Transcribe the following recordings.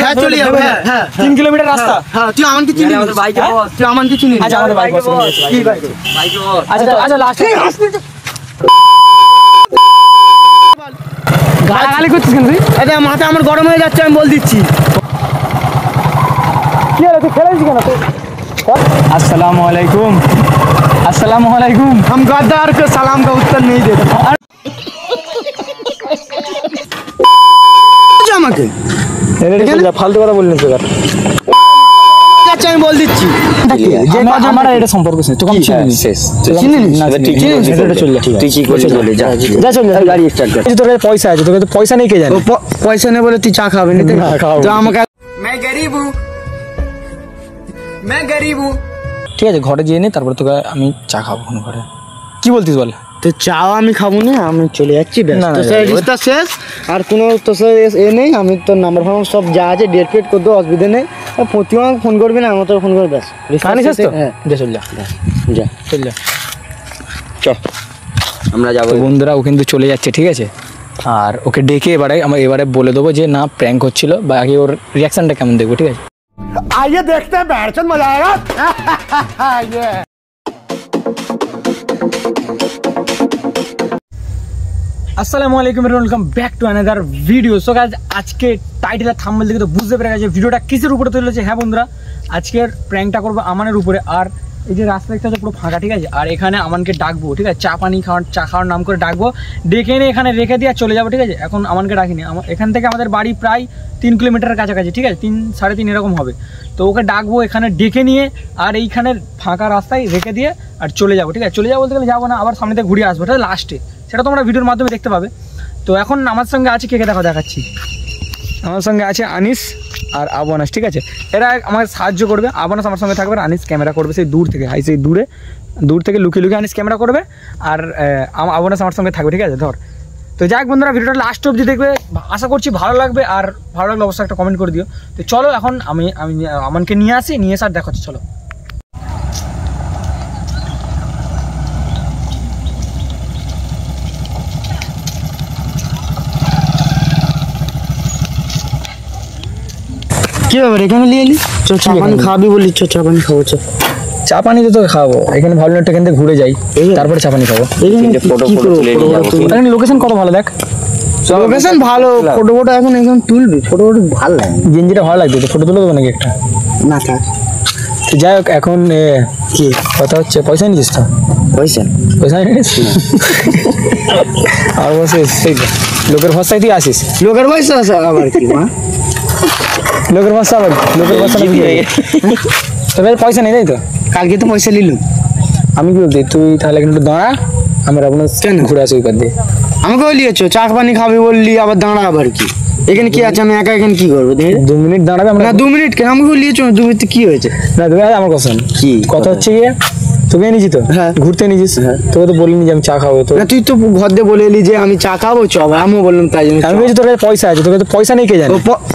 হ্যাঁ চলে যাবো। হ্যাঁ 3 কিলোমিটার রাস্তা। হ্যাঁ তুই আমাকে চিনিস? তুই আমাকে চিনিস? আচ্ছা আমাদের বাইক বস। কি বাইক? আচ্ছা লাস্ট গালাগালি করছিস কেন তুই? আরে মাথা আমার গরম হয়ে যাচ্ছে, আমি বল দিচ্ছি। কি হলো তুই খেলাইছিস কেন তুই? अस्सलाम वालेकुम। हम गद्दार के सलाम का उत्तर नहीं देते। আমাকে ফালতু কথা বললি তো আচ্ছা আমি বল দিচ্ছি যে আমার এটা সম্পর্ক আছে তোকে আমি চিনি না চল যা তুই কি করছিস বলে যা চল গাড়ি স্টার্ট কর। তোর কাছে পয়সা আছে, তোর কাছে পয়সা নেই কে জানে? পয়সা নেই বলে তুই চা খাবে না তো আমাকে। मैं गरीब हूँ। ঠিক আছে ঘরে যেয়ে নে, তারপর তোকে আমি চা খাবো ঘরে। কি বলতিস বল? তো চাও আমি খাবো না, আমি চলে যাচ্ছি। রিস্তা শেষ, আর কোনো তোর এ নেই। আমি তোর নাম্বার ফাম্বার সব যা আছে ডেট ফেট করতে অসুবিধা নেই। প্রতিমা ফোন করবি না, আমার তোর ফোন করবে। ব্যাস হ্যাঁ চল যা চল যা চ আমরা যাবো। বন্ধুরা ও কিন্তু চলে যাচ্ছে, ঠিক আছে? আর ওকে ডেকে এবারে বলে দেবো যে না প্র্যাঙ্ক হচ্ছিল, বা আগে ওর রিয়াকশনটা কেমন দেখবো, ঠিক আছে? आइए देखते हैं, बैठ मजा आएगा। আসসালামু আলাইকুম, welcome back to another video. So guys আজকে টাইটেল আর থাম্বনেল দেখে তো বুঝতে পেরে গেছে ভিডিওটা কিসের উপরে তৈরি হচ্ছে। হ্যাঁ বন্ধুরা, আজকের প্র্যাঙ্কটা করবো আমানের উপরে। আর এই যে রাস্তা দেখতে হচ্ছে পুরো ফাঁকা, ঠিক আছে? আর এখানে আমানকে ডাকবো, ঠিক আছে? চা খাওয়ার নাম করে ডাকবো, ডেকে এনে এখানে রেখে দিয়ে চলে যাবো, ঠিক আছে? এখন আমানকে ডাকিনি, এখান থেকে আমাদের বাড়ি প্রায় 3 কিলোমিটারের কাছাকাছি, ঠিক আছে? 3 সাড়ে 3 এরকম হবে। তো ওকে ডাকবো, এখানে ডেকে নিয়ে আর এইখানের ফাঁকা রাস্তায় রেখে দিয়ে আর চলে যাবো, ঠিক আছে? চলে যাবো বলতে গেলে যাবো না, আবার সামনে থেকে ঘুরে আসবো, ঠিক আছে? লাস্টে সেটা তোমরা ভিডিওর মাধ্যমে দেখতে পাবে। তো এখন আমার সঙ্গে আছে কে দেখাচ্ছি। আমার সঙ্গে আছে আনিস আর আবনাস, ঠিক আছে? এরা আমাকে সাহায্য করবে। আবনাস আমার সঙ্গে থাকবে, আনিস ক্যামেরা করবে সেই দূর থেকে, সেই দূর থেকে লুকিয়ে আনিস ক্যামেরা করবে, আর আবনাস আমার সঙ্গে থাকবে, ঠিক আছে? ধর তো যাক বন্ধুরা, ভিডিওটা লাস্ট অবধি দেখবে, আশা করছি ভালো লাগবে। আর ভালো লাগলে অবশ্যই একটা কমেন্ট করে দিও। তো চলো এখন আমি আমানকে নিয়ে এসে আর দেখাচ্ছি, চলো। কি ব্যাপার এখানে নিয়ে এলি? চা পানি খাবি বলি, চা পানি খাবো। চা পানি তো তোকে খাওয়াবো, এখানে ভাবলাম একটা এখান থেকে ঘুরে যাই, তারপরে চা পানি খাবো। লোকেশন কত ভালো, দেখ লোকেশন ভালো। ফটো এখন তুলবি, ফটো ভালো লাগে। গেঞ্জিটা ভালো লাগবে তো, ফটো তুলে দেবো নাকি একটা? না থাক। যাই হোক, এখন কি কথা হচ্ছে, পয়সা নিয়েছিস তো? পয়সা নিয়েছিস আর বসে লোকের ভরসায় তুই আসিস? লোকের পয়সা আবার কি মা? লোকের ভরসা আবার লোকের ভরসা তবে পয়সা নেই, তাই তো? কালকে তো পয়সা নিল। আমি কি বলছি, তুই তাহলে একটু দাঁড়া, আমরা আপনার কেন ঘুরে আসি ওই কার দিয়ে। আমাকেও নিয়েছো, চা পানি খাবি বললি, আবার দাঁড়া আবার কি? এখানে কি আছে? আমি একা এখানে কি করবো? 2 মিনিট দাঁড়াবে। আমরা 2 মিনিট কেন? আমাকেও নিয়েছো 2 মিনিট কি হয়েছে? না তুমি আমার কথা কি কথা হচ্ছে গিয়ে, তোকে নিয়েছি তো ঘুরতে নিয়েছিস, তোকে তো বলিনি যে আমি চা খাবো। তো তুই তো ঘর দিয়ে বলে এলি যে আমি চা খাবো, চ। আমিও বললাম তাই জন্য। আমি বলছি তোর কাছে পয়সা আছে, তোকে তো পয়সা নেই কে জানে?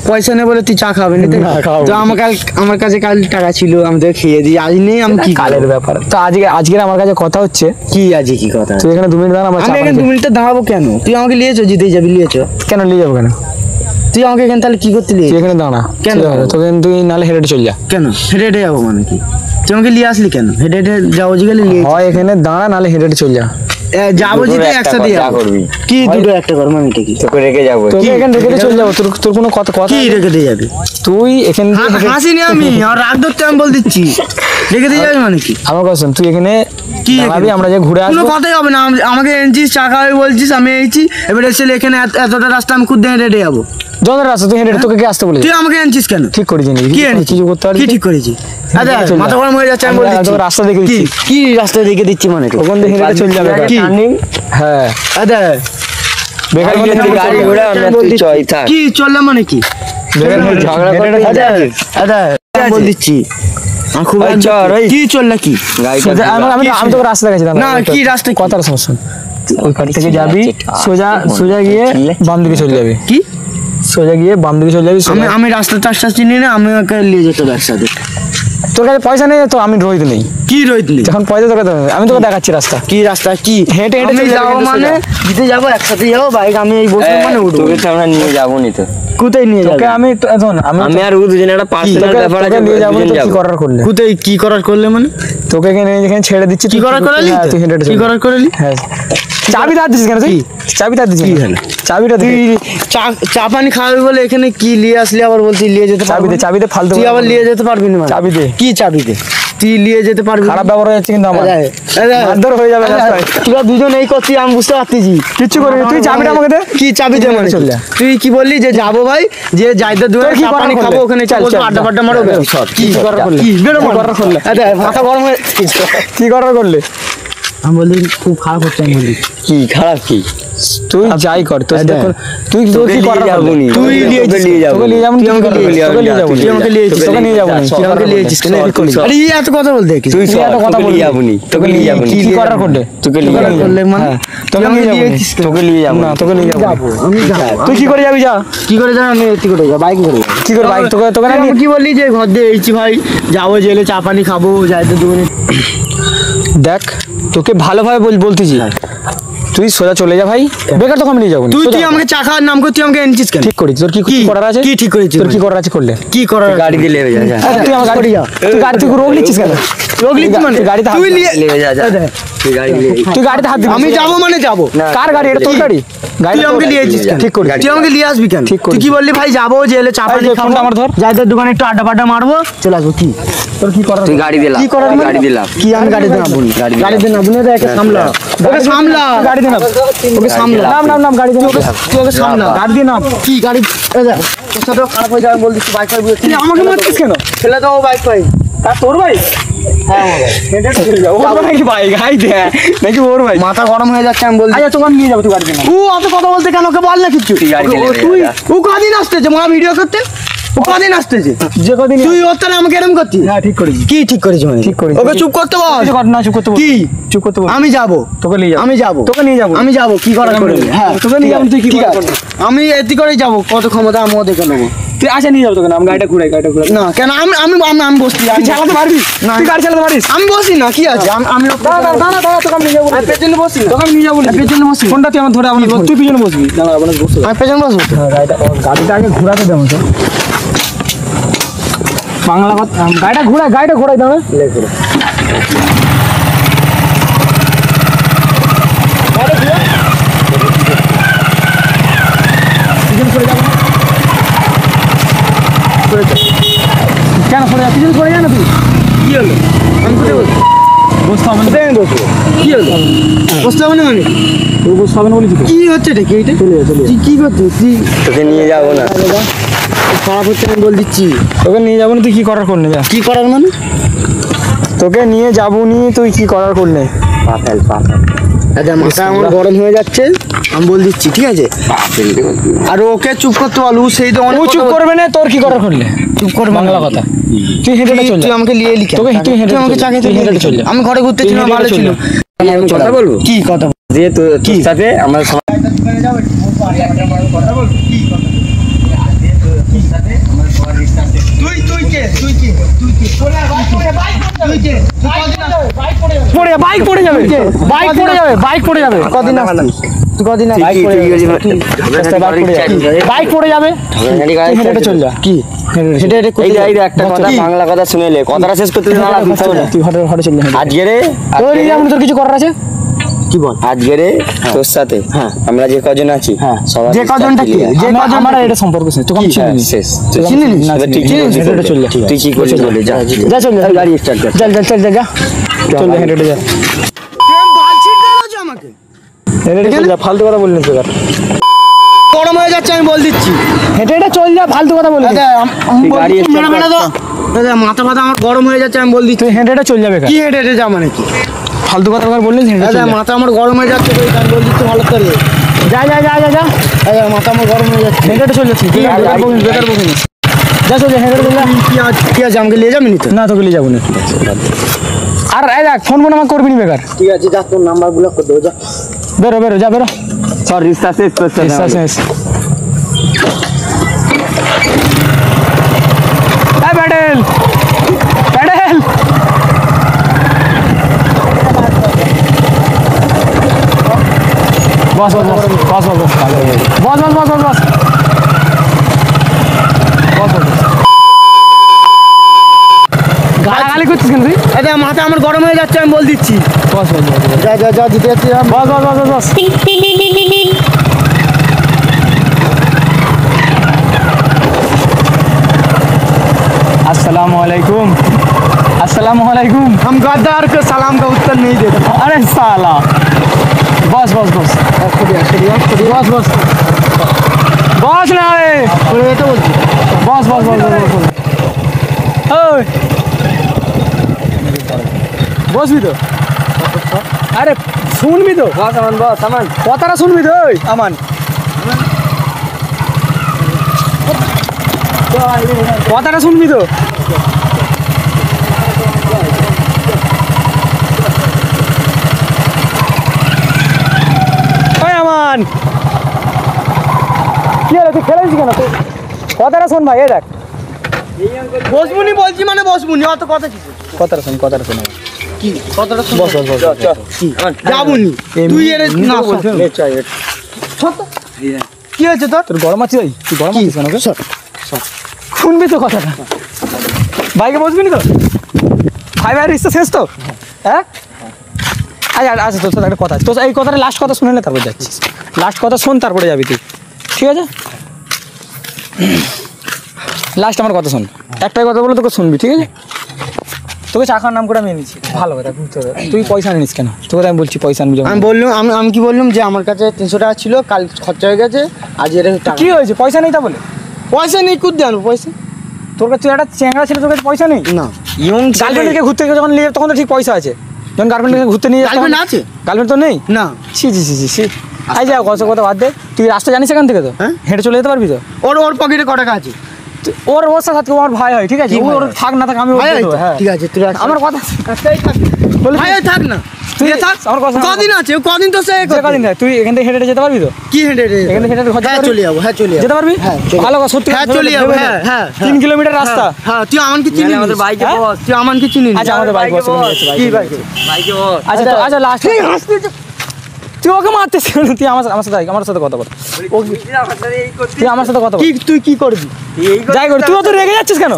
পয়সা নেই বলে তুই চা খাবে না? আমার কাছে কাল টাকা ছিল, আমি তো খেয়ে দিই। আজ নেই, আমি কি কালের ব্যাপার। তো আজকে আমার কাছে কথা হচ্ছে কি? আজকে কি কথা? তুই এখানে 2 মিনিট দাঁড়া। আমি এখানে 2 মিনিটে দাঁড়াবো কেন? তুই আমাকে নিয়েছো, জিতেই যাবি, নিয়েছো কেন? নিয়ে যাবো কেন? তুই আমাকে এখানে তাহলে কি করতে নিয়ে? তুই এখানে দাঁড়া কেন? তোকে তুই নাহলে হেঁটে চল যা। কেন হেঁটে যাবো মানে কি? তুই আমাকে নিয়ে আসলি কেন? হেঁটে যাবো গেলে হয় এখানে দাঁড়া, নাহলে হেঁটে চল যা। যাবো জিতে একসাথে কি দুটো একটা কর মানে কি? তোকে রেখে যাবো, তোকে এখানে রেখে চলে যাবো। তোর কোনো কথা কি রেখে দিয়ে যাবি? তুই এখানে হাসিনি আমি, আর রাগ ধরতে আমি বল দিচ্ছি। রেখে দিয়ে যাবি মানে কি? আমার কথা তুই এখানে কি ভাবি, আমরা যে ঘুরে আসবো, কোনো কথাই হবে না। আমাকে এনেছিস, চা খাওয়াবি বলছিস, আমি এইছি। এবার এসে এখানে এতটা রাস্তা আমি খুদ হেঁটে যাবো। যত রাস্তা তুই হেঁটে, তোকে কে আসতে বলে? তুই আমাকে এনেছিস কেন? ঠিক করেছি কি কিছু করতে পারবি? কি ঠিক করেছি? আচ্ছা মাথা গরম হয়ে যাচ্ছে, আমি বল দিচ্ছি রাস্তা দেখে দিচ্ছি। কি রাস্তা দেখে দিচ্ছি মানে? ওখান থেকে হেঁটে চলে যাবে। কি? হ্যাঁ আচ্ছা বেকার গাড়ি ঘোড়া কি চললাম মানে কি? ঝগড়া করে বল দিচ্ছি। কি চললা কি? আমি তোকে রাস্তা দেখাচ্ছি না। কি রাস্তা? কথার সমস্যা, ওই কার থেকে যাবি সোজা গিয়ে বাম দিকে চলে যাবি। কি সোজা গিয়ে বাম দিকে চলে যাবি? আমি রাস্তাটা চিনি না, আমি ওকে নিয়ে যেতে একসাথে। তোর কাছে পয়সা নেই তো আমি রোহিত নেই। কি রোহিত নেই? যখন পয়সা তোকে দেবে আমি তোকে দেখাচ্ছি রাস্তা। কি রাস্তা? কি হেঁটে হেঁটে আমি যাবো মানে দিতে যাবো, একসাথে যাবো বাইক, আমি এই বসে মানে উঠবো। তোকে তো আমরা নিয়ে যাবো নি তো। কোথায় নিয়ে যাবো? তোকে আমি আমি আর ও দুজনে একটা পার্সোনাল ব্যাপার আছে, নিয়ে যাবো। দুজন তো কি যাবো। করার করলে? কোথায় কি করার করলে মানে? তোকে এখানে ছেড়ে দিচ্ছি। কি করার করলি? তুই হেঁটে হেঁটে কি করার করলি? হ্যাঁ চাবি দাঁত দিছিস কেন তুই? চাবি দাঁত দিছিস কেন? চাবিটা তুই তুই চা পানি খাওয়াবি বলে এখানে কি নিয়ে আসলি? আবার বলছি নিয়ে যেতে চাবি দে, চাবি দে, ফালতু তুই আবার নিয়ে যেতে পারবি না মানে? চাবি দে। কি চাবি দে? তুই নিয়ে যেতে পারবি? খারাপ ব্যবহার হয়ে যাচ্ছে কিন্তু আমার। মারধর হয়ে যাবে রাস্তায়। তোরা দুজন এই করছিস, আমি বুঝতে পারতেছি। কিচ্ছু করিনি, তুই চাবিটা আমাকে দে। কি চাবি দে মানে? চল যা। তুই কি বললি যে যাবো ভাই, যে যাইতে দুয়ে তোর কি চা পানি করার খাবো, করলে? ওখানে চল, চল চল, আড্ডা যা। ফাড্ডা মারো। কি করার করলে? কি বেরো কি করার করলে? মাথা গরম হয়ে কি করার করলে? আমি বলি খুব খারাপ হচ্ছে। আমি বলি কি খারাপ কি? তুই যাই কর, তুই তুই তোকে কি নিয়ে করার যাবো করলে? নি। তুই নিয়ে তোকে নিয়ে যাবো। তোকে নিয়ে যাবো, তুই আমাকে তোকে নিয়ে যাবো। তুই আমাকে নিয়ে যেতিস, তোকে নিয়ে যাবো না। তুই আমাকে নিয়ে যেতিস কেন? আরে এই এত কথা বলতে কি? তুই তুই এত কথা তোকে বলবি? নিয়ে যাবো নি। তোকে নিয়ে যাবো নি। কি করার করলে? তোকে নিয়ে করার যাবো। করলে মানে? হ্যাঁ, তোকে তোকে নিয়ে যাবো। তোকে নিয়ে যাবো না, তোকে নিয়ে যাবো। আমি যাবো। তুই কি করে যাবি? যা। কি করে যাবো? আমি কি করে যাবো? বাইক করে যাবো। কি করে বাইক? তোকে তোকে না তুই নিয়ে- আমাকে কি বললি যে ঘর দিয়ে এইছি ভাই, যাবো জেলে চা পানি খাবো, যাইতে দুপুরে। দেখ তোকে ভালোভাবে বলতেছি, তুই সোজা চলে যা ভাই, বেকার তোকে আমি নিয়ে যাবো না। তুই সোজা তুই যা। আমাকে চা খাওয়ার নাম করে তুই আমাকে এনেছিস কেন? ঠিক করিস, তোর কি কি? করার আছে? কি ঠিক করেছিস তোর কি ভাই? করার আছে করলে? কি করার? গাড়ি দিয়ে লেবে যা, যা। তুই আমার গাড়ি তুই রোগ নিচ্ছিস কেন? রোগ লিখছি মানে? তুই গাড়িতে হাত তুই দে। নিয়ে লেবে যা, যা। তুই গাড়ি দিয়ে তুই গাড়িতে হাত দিবি। আমি যাবো মানে যাবো। না, কার গাড়ি? এটা তোর গাড়ি? তুই আমাকে নিয়ে এসেছিস কেন? ঠিক করিস। তুই আমাকে নিয়ে আসবি কেন? ঠিক করিস। তুই কি বললি ভাই যাবো জেলে চা পানি এই যে খাবো, ফোনটা আমার ধর। যাইতে দোকানে একটু আড্ডা ফাড্ডা মারবো, চলে আসবো। কি তোর কি করার? তুই গাড়ি দিলাম। কি করার মানে? গাড়ি দিলাম। কি আমি গাড়িতে নামবো না? গাড়ি দিলাম। গাড়িতে নামবো না, একে সামলা, ওকে সামলা, গাড়ি দিয়ে নাম। ওকে সামলা, নাম গাড়ি দিয়ে নাম। তুই ওকে সামলা। গাড়ি দিয়ে নাম। কি গাড়ি? এই দেখ, তোর সাথেও খারাপ হয়ে যাবে বলছিস, বাইক ফাইক বুঝে তুই আমাকে মারছিস কেন? ফেলে দাও বাইক ফাইক। তা তোর ভাই? হ্যাঁ আমার ভাই। ওর নাকি ভাই গাই দে নাকি ওর ভাই? মাথা গরম হয়ে যাচ্ছে, আমি বলছি। আচ্ছা তোকে আমি নিয়ে যাবো, তুই গাড়ি দিয়ে নাম। ও অত কথা বলতে কেন? ওকে বল না কিছু। তুই গাড়ি দিয়ে তুই যা। ও কদিন আসতেছে মা ভিডিও করতে? ও কদিন আসতেছে? যে কদিন তুই ওর তাহলে আমাকে এরকম করছিস? হ্যাঁ ঠিক করেছিস। কি ঠিক করেছিস মানে? ঠিক করেছি। ওকে চুপ করতে বল। কিছু কর না, চুপ করতে বল। কি? চুপ করতে বল। আমি যাবো, তোকে নিয়ে যাবো। আমি যাবো, তোকে নিয়ে যাবো। আমি যাবো। কি করার করবি? হ্যাঁ তোকে নিয়ে যাবো, তুই কি ঠিক করার আছে। করবি? আমি এতি করেই যাবো, কত ক্ষমতা আমিও দেখে নেবো। তুই আসে নিয়ে যাবো তোকে না, আমি গাড়িটা ঘুরাই। না কেন? আমি আমি আমি আমি বসছি। তুই চালাতে পারবি? না। তুই গাড়ি চালাতে পারিস? আমি বসি না, কি আছে? আমি দাঁড়া তোকে আমি নিয়ে যাবো। আমি পেছনে বসি না। তোকে আমি নিয়ে যাবো। পেছনে বসি। ফোনটা তুই আমার ধরে আমার তুই পিছনে বসবি। দাঁড়া আপনার বসে আমি পেছনে বসবো তো। গাড়িটা আগে ঘোরাতে দেবো তো। বাংলা কথা গাড়িটা ঘোরাই দাও না। কেন পড়ে যা? পিছনে পড়ে যা না তুই। কি হলো? আমি কোথায় বসবো? বসতে হবে না। কোথায় আমি বসবো? কি হলো? বসতে হবে না মানে? তুই বসতে হবে না বলেছি তো। কি হচ্ছে এটা? কি এটা? তুই কি করছিস? তুই তোকে নিয়ে যাবো না। খারাপ হচ্ছে, আমি বল দিচ্ছি। তোকে নিয়ে যাবো না, তুই কি করার করলে? যা। কি করার মানে? তোকে নিয়ে যাবো নি, তুই কি করার করলে? পাফেল। আচ্ছা মাথা আমার গরম হয়ে যাচ্ছে, আমি বল দিচ্ছি, ঠিক আছে? আর ওকে চুপ করতে বল, ও সেই তো অনেক ও চুপ কথা করবে না, তোর কি করার করলে? চুপ করবে বাংলা না। কথা। তুই হেঁটে হেঁটে চল যা। তুই আমাকে নিয়ে এলি কেন? তুই হেঁটে আমাকে চল। চা খেতে তুই নিয়ে হেঁটে এলি চল কেন? যা। আমি ঘরে ঘুরতে তুই ছিলাম, হেঁটে ভালো চল ছিল। যা। আমি কথা বলবো? কি কথা? যে তোর সাথে আমরা সবাই তুই কে? বাইক পড়ে যাবে। কদিন আসছিস? তুই কদিন আসছিস? বাইক পড়ে যাবে। তুই হেঁটে চল যা। কি? হেঁটে হেঁটে এই যে একটা কথা, কি? বাংলা কথা শুনেলে কথাটা শেষ করতে না তুই হটে চল যা। আজকে রে তোর এই যেমন তোর কিছু করার আছে? কি বল? আজকে রে তোর সাথে হ্যাঁ। আমরা যে কজন আছি হ্যাঁ। সবাই যে কজনটা কি? যে কজন আমার আর এটা সম্পর্ক আছে। তোকে আমি কি? চিনি হ্যাঁ, না। শেষ চিনি নিস? না, এবার তুই কি চিনি করবি? নিস, হেঁটে চল যা। তুই কি করবি বলে যা যা চল যা। গাড়ি স্টার্ট কর। চল যা হেঁটে যা। তুই বাল ছিটতে যাচ্ছ আমাকে? হেঁটে চল যা, ফালতু কথা বললি তো। গরম হয়ে যাচ্ছে, আমি বল দিচ্ছি। হেঁটে চল যা, ফালতু কথা বললি। দাদা আমি তুই গাড়ি বলছি, start মেরে কর। দাও। দাদা মাথা ফাথা আমার গরম হয়ে যাচ্ছে, আমি বল দিচ্ছি। তুই হেঁটে চল যাবে। কি হেঁটে হেঁটে যা মানে কি? ফালতু কথা বললি, হেঁটে চল দাদা যা। মাথা আমার গরম হয়ে যাচ্ছে, তো আমি বল দিচ্ছি ভালো করে। যা যা যা যা যা। দাদা মাথা আমার গরম হয়ে যাচ্ছে। হেঁটে চল যাচ্ছি। বেকার বকিস না। যা চল যা, হেঁটে চল যা। কি আছে আমাকে নিয়ে যাবি নি তো? না তোকে নিয়ে যাবো না। আর এই দেখ, ফোন আমাকে করবি না বেকার। ঠিক আছে, যা তোর নাম্বার ব্লক করে দেবো, যা। বেরো যা বেরো। সর রিস্তা শেষ করতে শেষ। এই ব্যাটেল বস বস বস বস বস বস বস বস বস বস গালাগালি করছিস কেন তুই? এটা মাথা আমার গরম হয়ে যাচ্ছে, আমি বল দিচ্ছি। বস বস বস যা যা যা দিতে যাচ্ছি। বস বস বস বস अस्सलाम वालेकुम। अस्सलाम वालेकुम। हम गद्दार के सलाम का उत्तर नहीं देते। अरे साला बस बस बस बस बस बस ना रे तो बोलছি बस बस बस बस बस ओए बस भी तो अरे सुन भी तो বস আমান কথাটা শুনবি তো ওই আমান কথাটা শুনবি তো ওই আমান কি হলো তুই খেলেছিস কেন তুই কথাটা শোন ভাই এ দেখ বসবুনি বলছি মানে বসবুনি, অত কথা কি? কথাটা শোন কি কথাটা শুন। বস বস বস কি যাবুনি তুই এর না বলছিস কি হয়েছে তোর? তোর গরম আছে তুই গরম আছিস কেন সর। শুনবি তো কথাটা বাইকে বসবি না তো ভাই ভাই রিস্তা শেষ তো হ্যাঁ আচ্ছা আচ্ছা তোর সাথে একটা কথা আছে তোর এই কথাটা লাস্ট কথা শুনে নে তারপর যাচ্ছিস লাস্ট কথা শোন তারপরে যাবি তুই ঠিক আছে লাস্ট আমার কথা শোন একটাই কথা বলে তোকে শুনবি ঠিক আছে তোকে চা খাওয়ার নাম করে আমি এনেছি ভালো কথা বুঝতে হবে তুই পয়সা নিস কেন তোকে আমি বলছি পয়সা আনবি আমি বললাম আমি কি বললাম যে আমার কাছে 300 টাকা ছিল, কাল খরচা হয়ে গেছে, আজ এর টাকা কি হয়েছে পয়সা নেই তা বলে পয়সা নেই, কুদ দেন পয়সা তোর কাছে একটা চ্যাংড়া ছিল তোর কাছে পয়সা নেই না। ইয়ং গার্লফ্রেন্ডকে ঘুরতে গিয়ে যখন নিয়ে তখন তো ঠিক পয়সা আছে যখন গার্লফ্রেন্ডকে ঘুরতে নিয়ে গার্লফ্রেন্ড আছে? গার্লফ্রেন্ড তো নেই না ছি ছি ছি ছি ছি আই যা কত কথা বাদ দে তুই রাস্তা জানিস এখান থেকে তো হ্যাঁ? হেঁটে চলে যেতে পারবি তো ওর পকেটে ক টাকা আছে? ওর সাথে আমার ভাই হয় ঠিক আছে কি ভাই ওর হয়? থাক না থাক আমি ওর ভাই দিয়ে দেবো, হ্যাঁ ঠিক আছে তুই আমার কথা একটাই থাক, বলে ভাই থাক না তুই তুই থাক। আমার কথা কদিন আছে? কদিন তো সে যে কদিন না, তুই এখান থেকে হেঁটে যেতে পারবি তো কি হেঁটে রে? এখান থেকে হেঁটে ঘর হ্যাঁ চলে যাবো, হ্যাঁ চলে যাবো, যেতে পারবি হ্যাঁ, চলে ভালো কথা সত্যি হ্যাঁ কথা চলে যাবো, ভেবে নে। হ্যাঁ হ্যাঁ 3 কিলোমিটার রাস্তা হ্যাঁ তুই আমাকে চিনি আমাদের বাইকে হ্যাঁ? বস তুই আমাকে চিনি আচ্ছা আমাদের বাইক বসে কি বাইকে? বাইকে বস আচ্ছা তো আচ্ছা লাস্ট তুই ওকে মারতেছিস কেন? তুই আমার সাথে কথা বল তুই আমার সাথে কথা বল কি তুই কি করবি? যাই কর তুই অত রেগে যাচ্ছিস কেন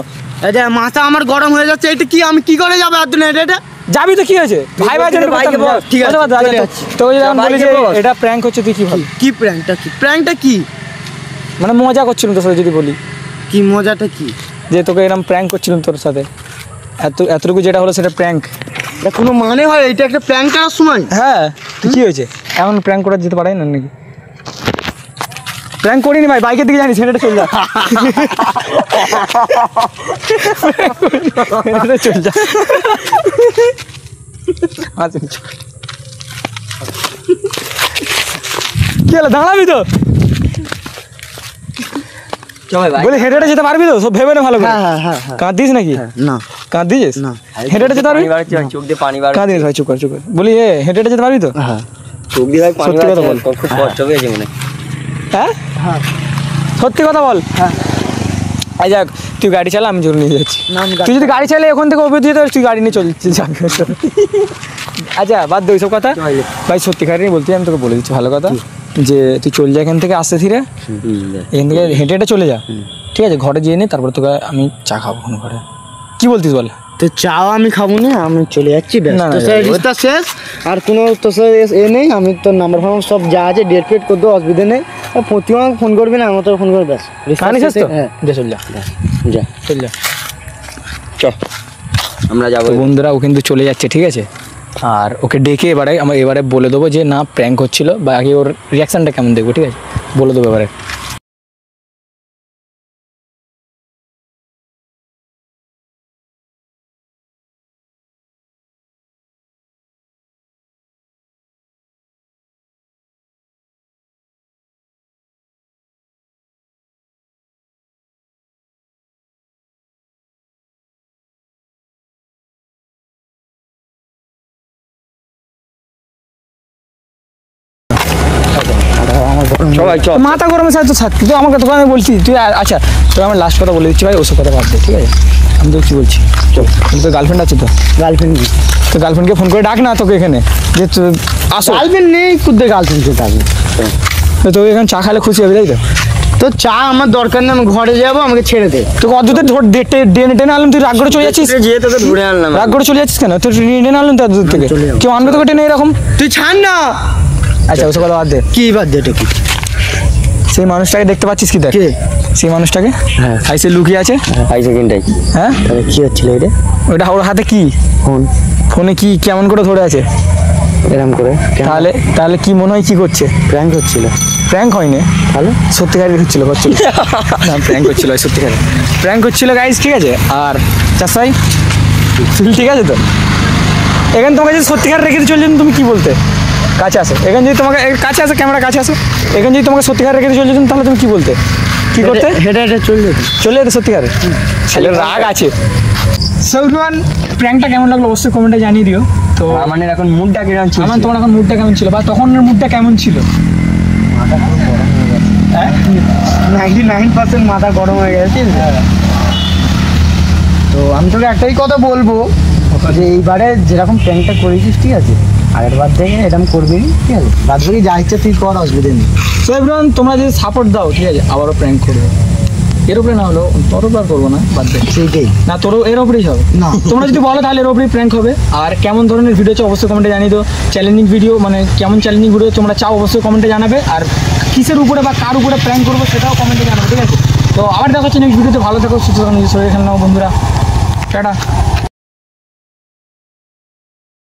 এটা মাথা আমার গরম হয়ে যাচ্ছে, এটা কি আমি কি করে যাবো এত এটা? যাবি তো কি হয়েছে ভাই ভাই জন্য বাইকে বস, ঠিক আছে, চলে যাচ্ছি। তো যদি আমি বলি বাইকে যে বস। এটা প্র্যাঙ্ক হচ্ছে তুই কি ভাবি কি প্র্যাঙ্কটা কি? মানে মজা করছিলাম তোর সাথে যদি বলি কি মজাটা কি? যে তোকে এরকম প্র্যাঙ্ক করছিলাম তোর সাথে এতটুকু যেটা হলো সেটা প্র্যাঙ্ক এটা কোনো মানে হয়? এটা একটা প্র্যাঙ্ক করার সময়? হ্যাঁ তো কি হয়েছে এখন প্র্যাঙ্ক করা যেতে পারে না নাকি প্র্যাঙ্ক করিনি ভাই বাইকের দিকে জানি ছেলেটা চলে যা ছেলেটা চলে যা আচ্ছা কি হলো দাঁড়াবি তো বলি হেঁটে হেঁটে যেতে পারবি তো সব ভেবে না ভালো করে হ্যাঁ হ্যাঁ হ্যাঁ কাঁদিস নাকি না কাঁদিস না। হেঁটে হেঁটে যেতে পারবি চোখ দিয়ে পানি বার কাঁদিস ভাই চুপ কর বলি হেঁটে হেঁটে যেতে পারবি তো হ্যাঁ চোখ দিয়ে ভাই পানি সত্যি কথা বার বল। খুব কষ্ট পেয়েছে মনে হ্যাঁ হ্যাঁ সত্যি কথা বল হ্যাঁ আই যাক তুই গাড়ি চালা আমি জোর নিয়ে যাচ্ছি না, আমি তুই যদি গাড়ি চাইলে এখন থেকে অভিযোগ দিতে তুই গাড়ি নিয়ে চলছিস যাবি আচ্ছা বাদ দে ওইসব কথা ভাই সত্যিকারই বলছি আমি তোকে বলে দিচ্ছি ভালো কথা যে তুই চল যা এখান থেকে আসতে ধীরে এখান থেকে হেঁটে হেঁটে চলে যা ঠিক আছে ঘরে যেয়ে নি তারপর তোকে আমি চা খাবো এখন ঘরে কি বলতিস বল তো চাও আমি খাবো না, আমি চলে যাচ্ছি ব্যাস। না, না, তো স্যার ওই- রিস্তা শেষ, আর কোনো তো স্যার এ নেই, আমি তোর নাম্বার ফাম্বার সব যা আছে ডেট ফেট করতে অসুবিধা নেই, প্রতিমা ফোন করবি না, আমার তো ফোন করবে ব্যাস। রিস্তা কাহানি শেষ তো হ্যাঁ যা চল যা যা চল যা চ আমরা যাবো তো বন্ধুরা ও কিন্তু চলে যাচ্ছে ঠিক আছে আর ওকে ডেকে এবারে বলে দেবো যে না প্র্যাঙ্ক হচ্ছিল বা আগে ওর রিয়াকশানটা কেমন দেখবো ঠিক আছে বলে দেবো এবারে আমার সবাই চল মাথা গরমে স্যার তো থাক, তুই আমাকে তোকে আমি বলছি তুই আচ্ছা তুই আমার লাস্ট কথা বলে দিচ্ছি ভাই, ওসব কথা বাদ দে, ঠিক আছে? আমি তো কি বলছি, চল, তোর গার্লফ্রেন্ড আছে তো? গার্লফ্রেন্ড নেই। তো গার্লফ্রেন্ডকে ফোন করে ডাক না তোকে এখানে, যে তুই আসো। গার্লফ্রেন্ড নেই, কুদ্দে গার্লফ্রেন্ডকে ডাকবো। তো তোকে এখানে চা খালে খুশি হবে, তাই তো? তো চা আমার দরকার নেই, আমি ঘরে যাবো, আমাকে ছেড়ে দে। তোকে অদ্ভুত ধর টেনে টেনে আনলাম, তুই রাগ করে চলে যাচ্ছিস। যেয়ে তোকে ধরে আনলাম রাগ করে চলে যাচ্ছিস কেন? তুই টেনে আনলাম তো দূর থেকে, চলে যাবো। কেউ আনবে তোকে টেনে এরকম? তুই ছাড় না। আচ্ছা ওসব কথা বাদ দে, কি বাদ দে, এটা কি? সেই মানুষটাকে দেখতে পাচ্ছিস কি? দেখ কে? সেই মানুষটাকে, হ্যাঁ। আইসে লুকিয়ে আছে। 5 সেকেন্ডটাই হ্যাঁ, তাহলে কি হচ্ছিল এটা? ওটা ওর হাতে কি? ফোন। ফোনে কি কেমন করে ধরে আছে? এরম করে তাহলে তাহলে কি মনে হয় কি করছে? প্র্যাঙ্ক হচ্ছিল। প্র্যাঙ্ক হয়নি, তাহলে সত্যিকারের হচ্ছিল না, প্র্যাঙ্ক হচ্ছিল, সত্যিকারের প্র্যাঙ্ক হচ্ছিল গাইজ, ঠিক আছে? আর চাষাই ঠিক আছে তো, এখানে তোমাকে যদি সত্যিকার রেখে দিয়ে চলে যেতেন, তুমি কি বলতে? কাছে আসো, এখানে যদি তোমাকে কাছে আসো, ক্যামেরা কাছে আসো, এখানে যদি তোমাকে সত্যিকার রেখে দিয়ে চলে যেতেন, তাহলে তুমি কি বলতে? কি করতে? হেঁটে হেঁটে চলে যেত। চলে যেতে সত্যিকারে? ছেলের রাগ আছে। সৌরমান, প্র্যাঙ্কটা কেমন লাগলো অবশ্যই কমেন্টে জানিয়ে দিও। তো আমার এখন মুডটা কিরকম ছিল? আমার তোমার এখন মুডটা কেমন ছিল, বা তখনের মুডটা কেমন ছিল? 99% মাথা গরম হয়ে গেছে। তো আমি তোকে একটাই কথা বলবো, যে এইবারে যেরকম প্র্যাঙ্কটা করেছিস, ঠিক আছে, আগের বার থেকে এরকম করবি না, ঠিক আছে? বাদ বাকি যা ইচ্ছে তুই কর, অসুবিধা নেই। সো এভরিওয়ান, তোমরা যদি সাপোর্ট দাও, ঠিক আছে, আবারও প্র্যাঙ্ক করবো। এর উপরে না হলো তোর উপর আর করবো না, বাদ দে। সেইটাই না, তোরও এর উপরেই হবে। না। তোমরা যদি বলো তাহলে এর উপরেই প্র্যাঙ্ক হবে। আর কেমন ধরনের ভিডিও চাও অবশ্যই কমেন্টে জানিয়ে দাও। চ্যালেঞ্জিং ভিডিও, মানে কেমন চ্যালেঞ্জিং ভিডিও তোমরা চাও অবশ্যই কমেন্টে জানাবে। আর কিসের উপরে বা কার উপরে প্র্যাঙ্ক করবো সেটাও কমেন্টে জানাবে, ঠিক আছে? তো আবার দেখা হচ্ছে নেক্সট ভিডিওতে। ভালো থেকো, সুস্থ থাকো, নিজের শরীর খেলে নাও বন্ধুরা, টাটা।